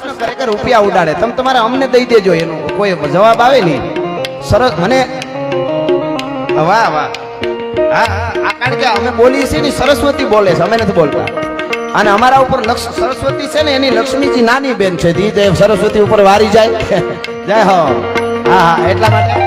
પ્રશ્ન કરે કે રૂપિયા ઉડાડે, તમે તમારે અમને દઈ દેજો, એનો કોઈ જવાબ આવે નહીં. સરસ મને વાહ વાહ. હા આ કારણ કે અમે બોલીએ છીએ ને સરસ્વતી બોલે છે, અમે નથી બોલતા. અને અમારા ઉપર સરસ્વતી છે ને, એની લક્ષ્મીજી નાની બેન છે, સરસ્વતી ઉપર વારી જાય જય હો. હા હા એટલા માટે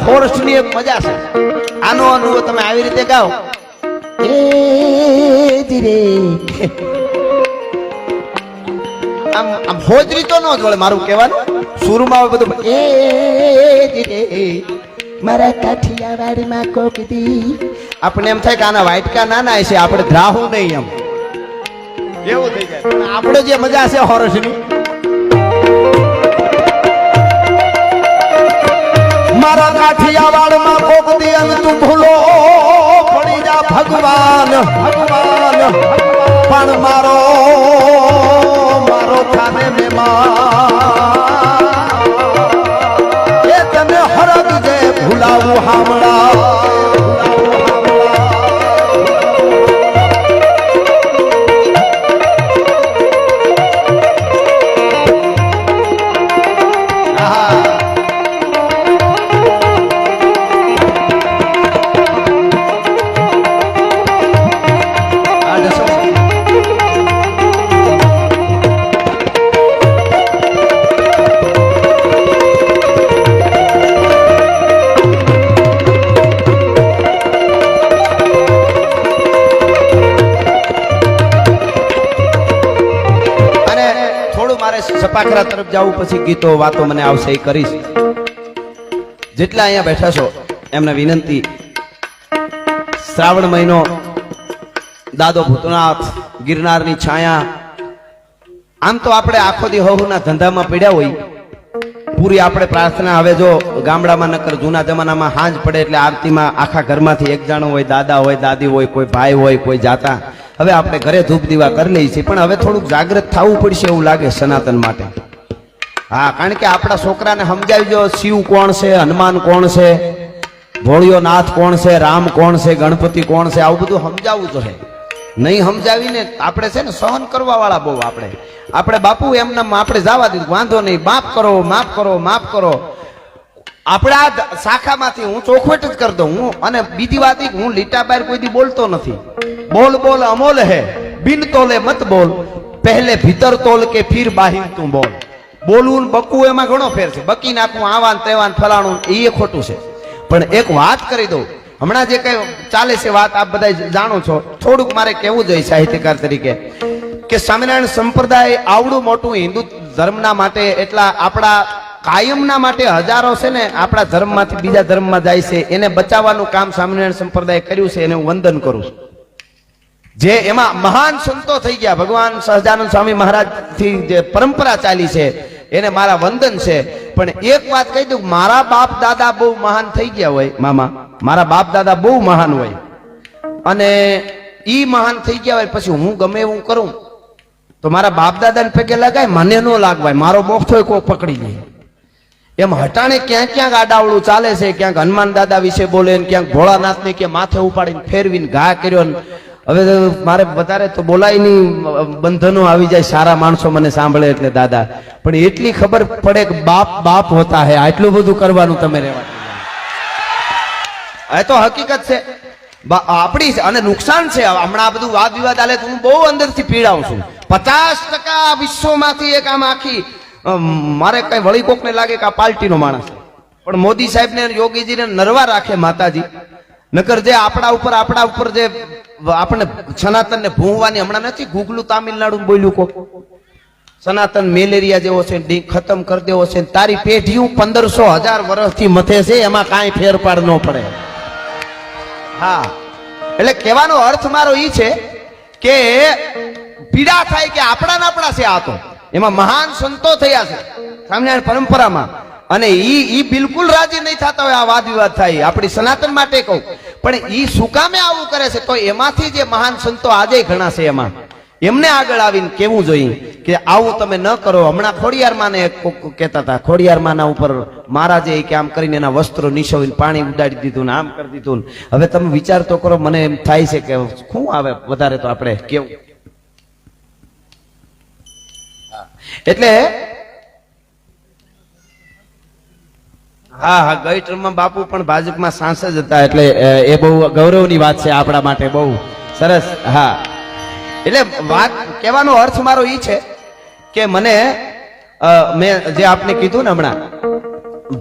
હોર્સની એક મજા છે. આનો અનુભવ તમે આવી રીતે ગાઓ, એ ધીરે આમ આમ હોજરી તો ન જ વળે મારું કહેવાનું, સુરમાં બધું એ ધીરે મારા કાઠિયાવાડમાં કોક દી. આપણે એમ થાય કે આના વાટકા નાના છે, આપણે ધ્રાહું નહીં એમ એવું થઈ જાય. પણ આપણે જે મજા છે હોર્સની, મારા કાઠિયાવાડમાં કોક દી અને તું ભૂલો પડી જા ભગવાન ભગવાન, પણ મારો મારો થાને મેમાં એ તને હરગ જે ભૂલાવું હામળા. સપાખરા તરફ જાવું, પછી ગીતો વાતો મને આવશે એ કરીશ. જેટલા અહીંયા બેઠા છો એમને વિનંતી, શ્રાવણ મહિનો, દાદો ભૂતનાથ, ગિરનારની છાયા, આમ તો આપણે આખો દી હવના ધંધામાં પડ્યા હોય. પૂરી આપણે પ્રાર્થના, હવે જો ગામડામાં નકર જૂના જમાનામાં હાંજ પડે એટલે આરતીમાં આખા ઘરમાંથી એક જણો હોય, દાદા હોય, દાદી હોય, કોઈ ભાઈ હોય, કોઈ જાતા. હવે આપણે ઘરે ધૂપ દીવા કરી લઈએ છીએ, પણ હવે થોડુંક જાગૃત થવું પડશે એવું લાગે સનાતન માટે. હા કારણ કે આપણા છોકરાને સમજાવી જો શિવ કોણ છે, હનુમાન કોણ છે, ભોળિયો નાથ કોણ છે, રામ કોણ છે, ગણપતિ કોણ છે, આવું બધું સમજાવવું જોઈએ. નહીં સમજાવીને આપણે છે ને સહન કરવા વાળા બહુ. આપણે બાપુ એમને આપણે જવા દીધું, વાંધો નહીં, માફ કરો માફ કરો માફ કરો. આપણા શાખામાંથી હું ચોખવટ જ કરી દઉં હું. અને બીજી વાત હું લીટા બાર કોઈ દી બોલતો નથી. બોલ બોલ અમોલ હે, બિન તોલે મત બોલ, પહેલે ભીતર તોલ કે ફીર બાહિર તું બોલ. બોલવું બકવું એમાં ઘણો ફેર છે. બકી નાખવું આવાન તેવાન ફલાણું એ ખોટું છે. પણ એક વાત કરી દઉં, હમણાં જે કઈ ચાલે છે વાત આપ બધા જાણો છો, થોડુંક મારે કહેવું જોઈએ સાહિત્યકાર તરીકે કે સ્વામિનારાયણ સંપ્રદાય આવડું મોટું હિન્દુ ધર્મના માટે, એટલા આપણા કાયમના માટે હજારો છે ને આપણા ધર્મમાંથી બીજા ધર્મમાં જાય છે, એને બચાવવાનું કામ સ્વામિનારાયણ સંપ્રદાય કર્યું છે, એને હું વંદન કરું છું. જે એમાં મહાન સંતો થઈ ગયા, ભગવાન સહજાનંદ સ્વામી મહારાજ થી જે પરંપરા ચાલી છે એને મારા વંદન છે. પણ એક વાત કહી દઉં, મારા બાપ દાદા બહુ મહાન થઈ ગયા હોય, મામા મારા બાપ દાદા બહુ મહાન હોય, અને ઈ મહાન થઈ ગયા હોય પછી હું ગમે એવું કરું તો મારા બાપ દાદાને પગે લગાય, મને ન લાગવાય, મારો મોક્ષ હોય કોઈ પકડી લે. એમ હટાણે ક્યાંક ક્યાંક આડાવડું ચાલે છે, ક્યાંક હનુમાન દાદા વિશે બોલે, ક્યાંક ભોળાનાથને કે માથે ઉપાડીને ફેરવીને ઘા કર્યો. હવે મારે વધારે તો બોલાય નહીં, બંધનો આવી જાય, સારા માણસો મને સાંભળે એટલે દાદા. પણ એટલી ખબર પડે કે બાપ બાપ હોતા હે, આટલું બધું કરવાનું તમે રહેવા. એ તો હકીકત છે આપણી, અને નુકસાન છે. હમણાં બધું વાદ વિવાદ આલે તો હું બહુ અંદરથી પીડાઉં છું. 50% વિશ્વમાંથી એક આમ આખી મારે કઈ વળી કોકને લાગે કે આ પાર્ટીનો માણસ, પણ મોદી સાહેબને યોગીજીને નરવા રાખે માતાજી. નકર જે આપણા ઉપર જે આપણે સનાતનને ભૂંવાની, હમણાં નથી ગુગલું તામિલનાડુ બોલ્યું કોક, સનાતન મેલેરિયા જેવો છે ખતમ કરી દેવો છે, તારી પેઢીઓ 1500-1000 વર્ષથી મથે છે, એમાં કાંઈ ફેરફાર ન પડે. હા, એટલે કહેવાનો અર્થ મારો ઈ છે કે પીડા થાય કે આપણા છે આ તો, એમાં મહાન સંતો થયા છે સ્વામિનારાયણ પરંપરામાં, અને ઈ બિલકુલ રાજી નહીં થતા હોય આ વાદ વિવાદ થાય. આપણી સનાતન માટે કહું, પણ ઈ શું કામે આવું કરે છે? તો એમાંથી જે મહાન સંતો આજે ઘણા છે, એમાં એમને આગળ આવીને કેવું જોઈએ કે આવું તમે ન કરો. હમણાં ખોડિયારમાંને કહેતા હતા, ખોડિયારમાંના ઉપર મહારાજે કે આમ કરીને એના વસ્ત્રો નીચોવીને પાણી ઉડાડી દીધું ને આમ કરી દીધું. હવે તમે વિચાર તો કરો, મને એમ થાય છે કે શું આવે વધારે તો આપણે કેવું. એટલે હા, ગઈ ટર્મમાં બાપુ પણ ભાજપમાં સાંસદ હતા, એટલે એ બહુ ગૌરવની વાત છે આપણા માટે, બહુ સરસ. હા, એટલે વાત કહેવાનો અર્થ મારો ઈ છે કે મને મેં જે આપને કીધું ને હમણાં,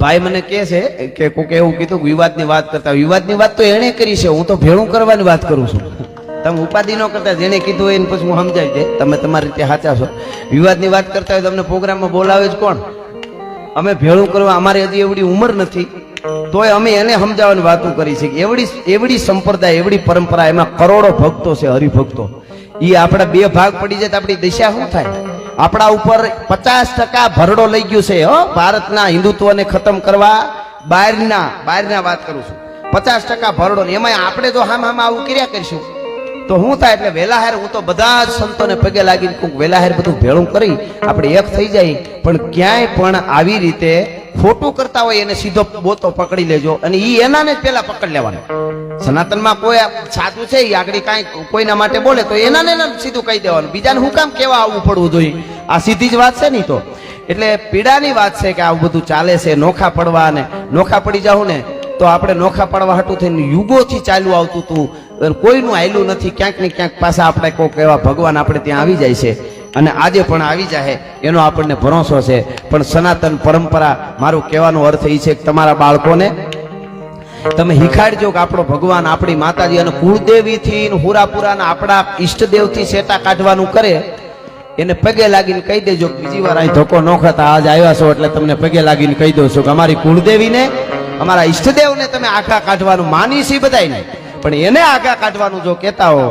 ભાઈ મને કહે છે કે કોક એવું કીધું વિવાદની વાત કરતા. વિવાદની વાત તો એને કરી છે, હું તો ભેળું કરવાની વાત કરું છું. તમે ઉપાધિ ન કરતા, જેને કીધું એને પછી હું સમજાવી દે, તમે તમારી રીતે સાચા છો. વિવાદની વાત કરતા હોય તમને પ્રોગ્રામમાં બોલાવે જ કોણ? અમે ભેળું કરવા, અમારી હજી એવડી ઉંમર નથી, તોય અમે એને સમજાવવાની વાતો કરી છે. એવડી સંપ્રદાય, એવડી પરંપરા, એમાં કરોડો ભક્તો છે, હરિભક્તો. એ આપણા બે ભાગ પડી જાય તો આપણી દિશા શું થાય? આપણા ઉપર 50% ભરડો લઈ ગયું છે ભારતના હિન્દુત્વને ખતમ કરવા. બહારના વાત કરું છું, 50% ભરડો. એમાં આપણે જો હામ આવું કર્યા કરીશું તો શું થાય? એટલે વેલાહેર હું તો બધા જ સંતોને પગે લાગીને કોઈક વેલાહેર બધું ભેળું કરી આપણે એક થઈ જાય. પણ ક્યાંય પણ આવી રીતે ખોટું કરતા હોય એને સીધો બોતો પકડી લેજો, અને ઈ એનાને જ પેલા પકડી લેવાનો. સનાતનમાં કોઈ સાધુ છે એ આગળ કાંઈ કોઈના માટે બોલે તો એનાને સીધું કહી દેવાનું, બીજાને હું કામ કેવા આવવું પડવું જોઈએ? આ સીધી જ વાત છે નહીં તો. એટલે પીડાની વાત છે કે આવું બધું ચાલે છે. નોખા પડવા, અને નોખા પડી જાવ ને તો આપણે નોખા પડવા હાટું થઈને યુગોથી ચાલ્યું આવતું હતું, કોઈનું આયલું નથી. ક્યાંક ને ક્યાંક પાછા આપણે કોઈક એવા ભગવાન આપણે ત્યાં આવી જાય છે, અને આજે પણ આવી જાય એનો આપણને ભરોસો છે. પણ સનાતન પરંપરા, મારું કહેવાનો અર્થ એ છે કે તમારા બાળકોને તમે હિખાડજો કે આપણો ભગવાન, આપણી માતાજી અને કુળદેવીથી હુરાપુરા આપણા ઈષ્ટદેવથી સેટા કાઢવાનું કરે, એને પગે લાગીને કહી દેજો બીજી વાર અહીં ધોકો ન ખાતા. આજ આવ્યા છો એટલે તમને પગે લાગીને કહી દઉં છું કે અમારી કુળદેવીને, અમારા ઈષ્ટદેવને તમે આખા કાઢવાનું માની છે બધાને, પણ એને આગા કાઢવાનું જો કહેતા હો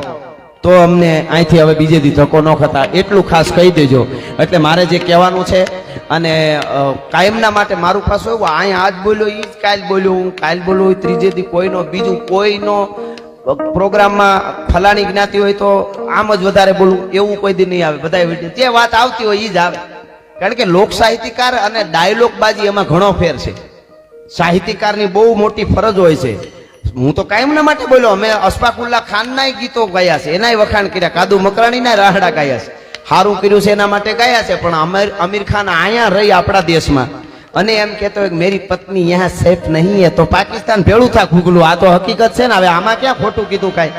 તો અમને અહીંથી હવે બીજે દી ધક્કો ન ખાતા, એટલું ખાસ કહી દેજો. એટલે મારે જે કહેવાનું છે, અને કાયમના માટે મારું પાછું એવું, અહીંયા આજ બોલ્યો ઈ જ કાલ બોલ્યો, હું કાલ બોલું ત્રીજે દી કોઈનો, બીજું કોઈનો પ્રોગ્રામમાં ફલાણી જ્ઞાતિ હોય તો આમ જ વધારે બોલવું, એવું કોઈ દી નહીં આવે. બધા જે વાત આવતી હોય એ જ આવે. કારણ કે લોક સાહિત્યકાર અને ડાયલોગ બાજી એમાં ઘણો ફેર છે. સાહિત્યકારની બહુ મોટી ફરજ હોય છે. હું તો કાયમના માટે બોલ્યો, અમે અશફાકુલ્લા ખાનના ગીતો ગાયા છે, એનાય વખાણ કર્યા, કાદુ મકરાણીના રાહડા ગાયા છે, સારું કર્યું છે એના માટે ગાયા છે. પણ આમિર ખાન અહીંયા રહી આપણા દેશમાં અને એમ કહેતો હોય કે મેરી પત્ની યહાં સેફ નહીં હે, તો પાકિસ્તાન ભેળું થા ઘૂગલું. આ તો હકીકત છે ને. હવે આમાં ક્યાં ખોટું કીધું કાંઈ?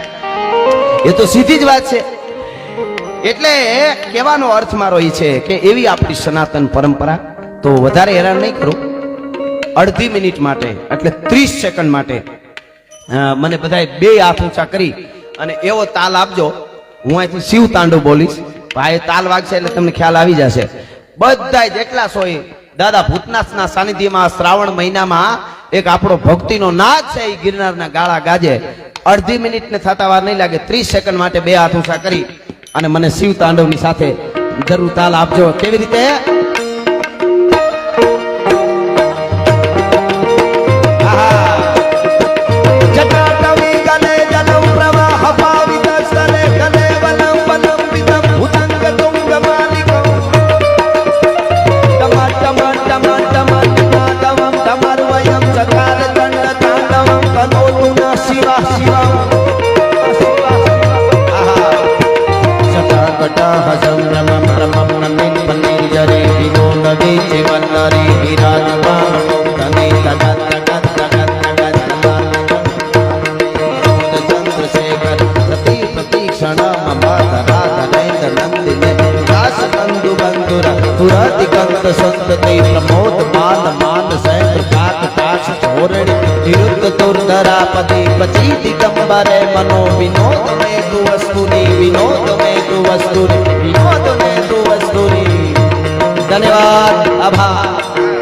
એ તો સીધી જ વાત છે. એટલે કહેવાનો અર્થ મારો એ છે કે એવી આપણી સનાતન પરંપરા. તો વધારે હેરાન નહીં કરું, અડધી મિનિટ માટે એટલે 30 સેકન્ડ માટે મને બધાએ બે હાથ ઊંચા કરી અને એવો તાલ આપજો. હું અહીંથી શિવ તાંડવ બોલીશ, ભાઈ તાલ વાગશે એટલે તમને ખ્યાલ આવી જશે. બધા જેટલા સોય દાદા ભૂતનાથના સાનિધ્યમાં શ્રાવણ મહિનામાં એક આપણો ભક્તિનો નાદ છે, એ ગિરનારના ગાળા ગાજે. અડધી મિનિટ ને થતા વાર નહીં લાગે. 30 સેકન્ડ માટે બે હાથ ઊંચા કરી અને મને શિવ તાંડવની સાથે જરૂર તાલ આપજો. કેવી રીતે? प्रमोद मान मान सैन काक पाश छोरड़ी निरुद्ध दुर्धरापति बची दिगंबरे मनो विनोद में तु वस्तुनि विनोद में तु वस्तुनि विनोद में तु वस्तुनि ધન્યવાદ આભાર